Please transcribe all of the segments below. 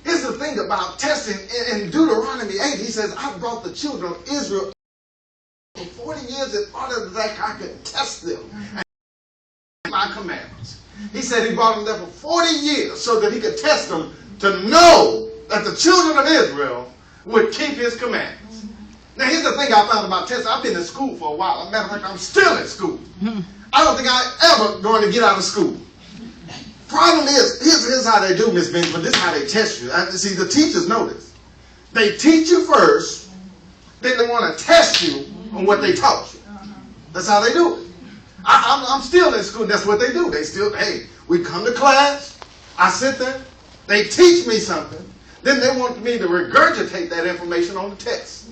Here's the thing about testing. In Deuteronomy 8, he says, I brought the children of Israel for 40 years in order that I could test them and my commandments. He said he brought them there for 40 years so that he could test them to know that the children of Israel would keep his commandments. Now, here's the thing I found about testing. I've been in school for a while. As a matter of fact, I'm still in school. I don't think I'm ever going to get out of school. Problem is, here's how they do, Miss Benjamin. This is how they test you. See, the teachers know this. They teach you first, then they want to test you on what they taught you. That's how they do it. I'm still in school. That's what they do. They still, hey, we come to class. I sit there. They teach me something. Then they want me to regurgitate that information on the test.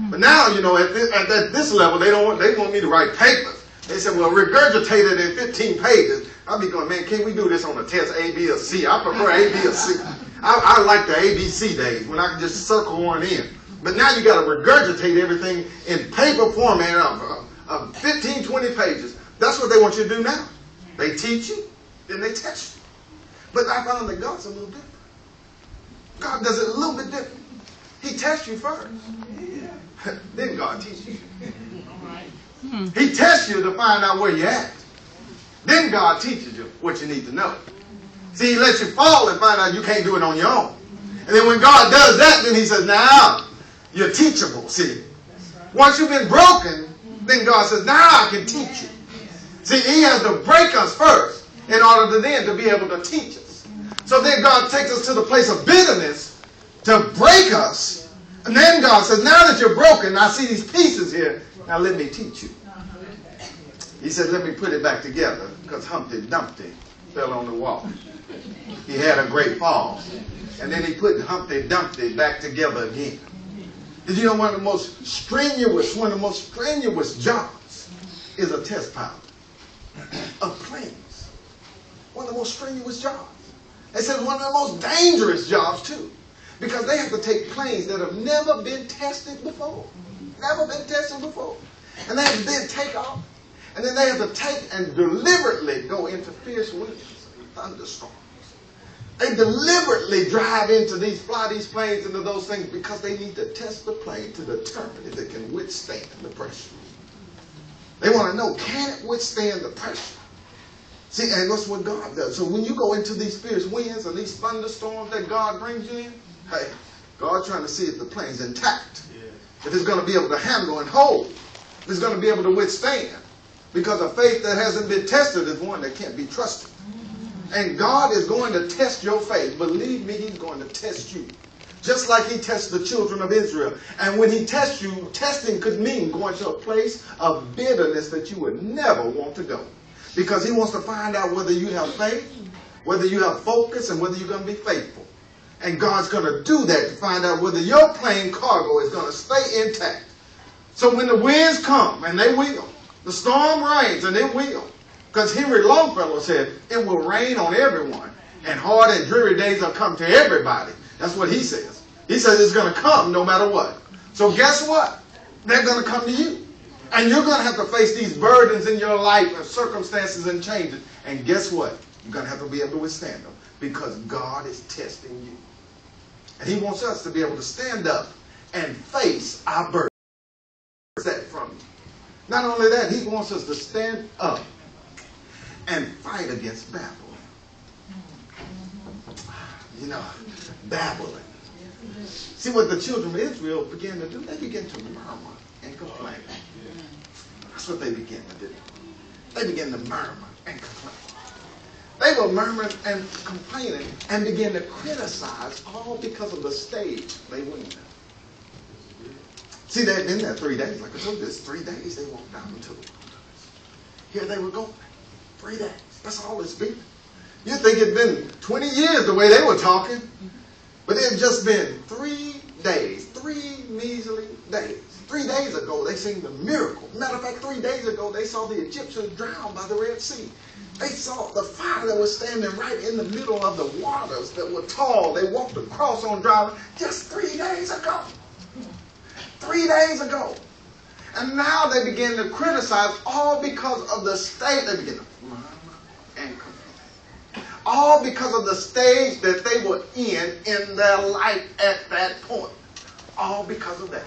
But now, you know, at this level, they want me to write papers. They said, well, regurgitate it in 15 pages. I'll be going, man, can we do this on a test A, B, or C? I prefer A, B, or C. I like the ABC days when I can just circle one in. But now you got to regurgitate everything in paper format of 15, 20 pages. That's what they want you to do now. They teach you, then they test you. But I found that God's a little different. God does it a little bit different. He tests you first. Then God teaches you. He tests you to find out where you're at. Then God teaches you what you need to know. See, he lets you fall and find out you can't do it on your own. And then when God does that, then he says, now you're teachable. See, once you've been broken, then God says, now I can teach you. See, he has to break us first in order to then to be able to teach us. So then God takes us to the place of bitterness to break us. And then God says, now that you're broken, I see these pieces here. Now let me teach you. He said, let me put it back together, because Humpty Dumpty fell on the wall. He had a great fall. And then he put Humpty Dumpty back together again. Did you know one of the most strenuous jobs is a test pilot of planes? One of the most strenuous jobs. They said one of the most dangerous jobs too, because they have to take planes that have never been tested before. Never been tested before. And they have to then take off. And then they have to take and deliberately go into fierce winds and thunderstorms. They deliberately fly these planes into those things because they need to test the plane to determine if it can withstand the pressure. They want to know, can it withstand the pressure? See, and that's what God does. So when you go into these fierce winds and these thunderstorms that God brings you in, hey, God's trying to see if the plane's intact. If it's going to be able to handle and hold. If it's going to be able to withstand. Because a faith that hasn't been tested is one that can't be trusted. And God is going to test your faith. Believe me, he's going to test you. Just like he tested the children of Israel. And when he tests you, testing could mean going to a place of bitterness that you would never want to go. Because he wants to find out whether you have faith, whether you have focus, and whether you're going to be faithful. And God's going to do that to find out whether your plane cargo is going to stay intact. So when the winds come, and they will, the storm rains, and it will. Because Henry Longfellow said, it will rain on everyone, and hard and dreary days will come to everybody. That's what he says. He says it's going to come no matter what. So guess what? They're going to come to you. And you're going to have to face these burdens in your life and circumstances and changes. And guess what? You're going to have to be able to withstand them. Because God is testing you. And he wants us to be able to stand up and face our burdens set from you. Not only that, he wants us to stand up and fight against Babylon. You know, Babylon. See what the children of Israel began to do? They began to murmur and complain. That's what they began to do. They began to murmur and complain. They were murmuring and complaining and began to criticize all because of the stage they went in. See, they'd been there 3 days. Like I told you, it's 3 days they walked out into the wilderness. Here they were going. 3 days. That's all it's been. You'd think it'd been 20 years the way they were talking. But it had just been 3 days. 3 measly days. 3 days ago, they seen the miracle. Matter of fact, 3 days ago, they saw the Egyptians drowned by the Red Sea. They saw the fire that was standing right in the middle of the waters that were tall. They walked across on dry land just 3 days ago. 3 days ago. And now they begin to criticize all because of the state. They begin to murmur and complain. All because of the stage that they were in their life at that point. All because of that.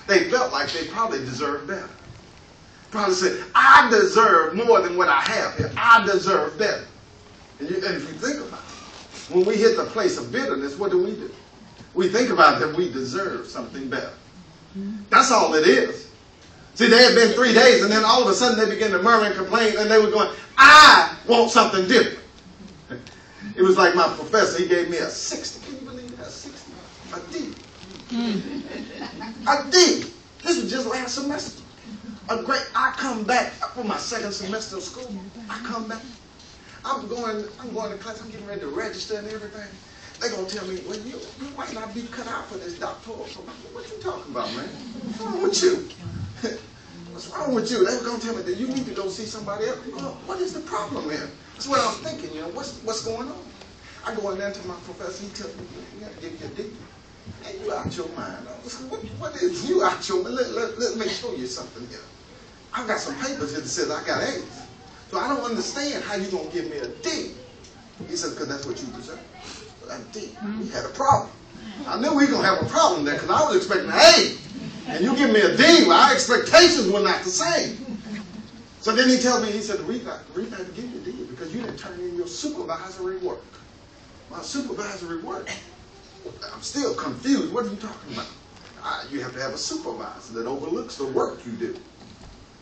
They felt like they probably deserved better. Probably said, I deserve more than what I have here. I deserve better. And if you think about it, when we hit the place of bitterness, what do? We think about that we deserve something better. That's all it is. See, they had been 3 days, and then all of a sudden they began to murmur and complain, and they were going, I want something different. It was like my professor, he gave me a 60. Can you believe that? 60? A D. A D. This was just last semester. I come back for my second semester of school. I come back. I'm going to class. I'm getting ready to register and everything. They're going to tell me, well, you might not be cut out for this doctoral program. What you talking about, man? What's wrong with you? What's wrong with you? They were going to tell me that you need to go see somebody else. Well, what is the problem here? That's what I was thinking, what's going on? I go in there to my professor. He tells me, you got to give you a D. Hey, you out your mind. What is you out your mind? Let me show you something here. I've got some papers here that says I got A's. So I don't understand how you're going to give me a D. He said, because that's what you deserve. A D. We had a problem. I knew we were going to have a problem there because I was expecting an A. And you give me a D, well, our expectations were not the same. So then he tells me, he said, the reason I had to give you a D is because you didn't turn in your supervisory work. My supervisory work? I'm still confused. What are you talking about? You have to have a supervisor that overlooks the work you do.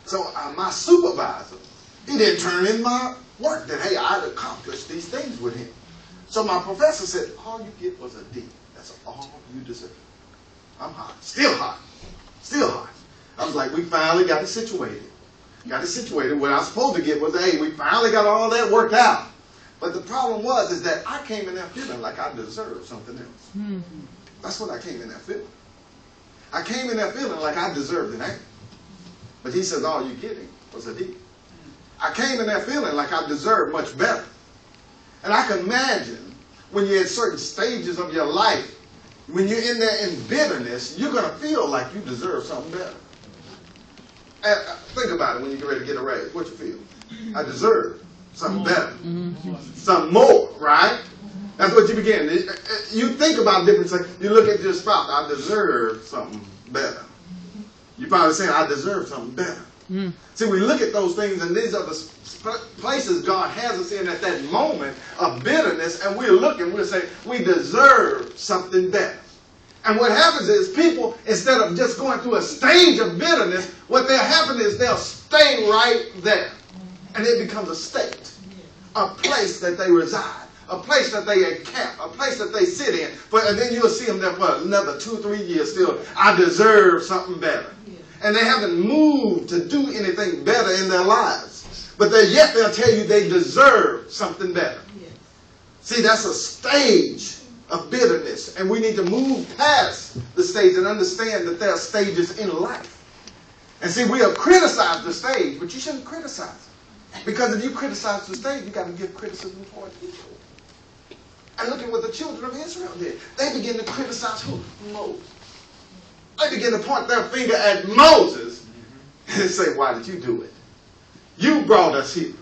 So my supervisor, he didn't turn in my work that, hey, I'd accomplished these things with him. So my professor said, all you get was a D. That's all you deserve. I'm hot. Still hot. Still hot. I was like, we finally got it situated. Got it situated. What I was supposed to get was, hey, we finally got all that worked out. But the problem is that I came in there feeling like I deserved something else. Mm-hmm. That's what I came in there feeling. I came in there feeling like I deserved an A. But he says, all you're getting was a D. I came in there feeling like I deserved much better. And I can imagine when you're in certain stages of your life, when you're in there in bitterness, you're going to feel like you deserve something better. Think about it when you get ready to get a raise. What you feel? I deserve something better. Something more, right? That's what you begin. You think about different things. You look at your spouse. I deserve something better. You're probably saying, I deserve something better. See, we look at those things, and these are the places God has us in at that moment of bitterness, and we're looking, we're saying, we deserve something better. And what happens is people, instead of just going through a stage of bitterness, what they'll happen is they'll stay right there. And it becomes a state, a place that they reside, a place that they encamp, a place that they sit in. And then you'll see them there for another 2 or 3 years still. I deserve something better. And they haven't moved to do anything better in their lives. But yet they'll tell you they deserve something better. See, that's a stage of bitterness. And we need to move past the stage and understand that there are stages in life. And see, we have criticized the stage, but you shouldn't criticize it. Because if you criticize the stage, you got to give criticism for people. And look at what the children of Israel did. They began to criticize who? Moses. They begin to point their finger at Moses and say, why did you do it? You brought us here.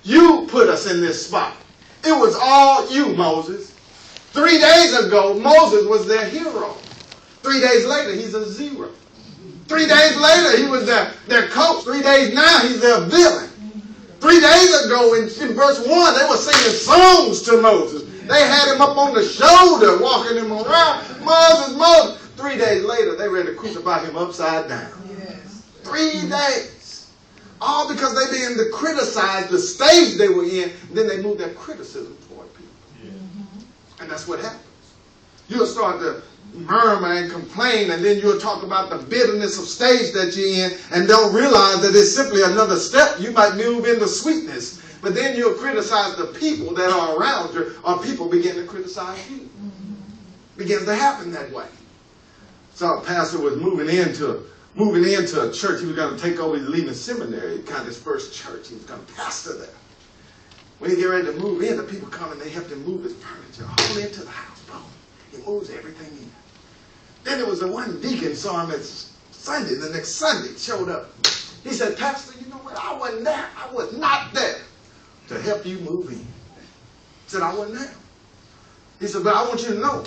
You put us in this spot. It was all you, Moses. 3 days ago, Moses was their hero. 3 days later, he's a zero. 3 days later, he was their coach. 3 days now, he's their villain. 3 days ago, in verse 1, they were singing songs to Moses. They had him up on the shoulder, walking him around. Moses, Moses. 3 days later, they ready to crucify him upside down. Yes. 3 days. All because they began to criticize the stage they were in. Then they moved their criticism toward people. Yeah. And that's what happens. You'll start to murmur and complain, and then you'll talk about the bitterness of stage that you're in and don't realize that it's simply another step. You might move into sweetness, but then you'll criticize the people that are around you, or people begin to criticize you. Begins to happen that way. So a pastor was moving into a church. He was going to take over. He's leaving seminary, kind of his first church. He was going to pastor there. When he get ready to move in, the people come and they helped him move his furniture all into the house. Boom. He moves everything in. Then there was the one deacon saw him at Sunday. The next Sunday showed up. He said, Pastor, you know what? I wasn't there. I was not there to help you move in. He said, I wasn't there. He said, but I want you to know,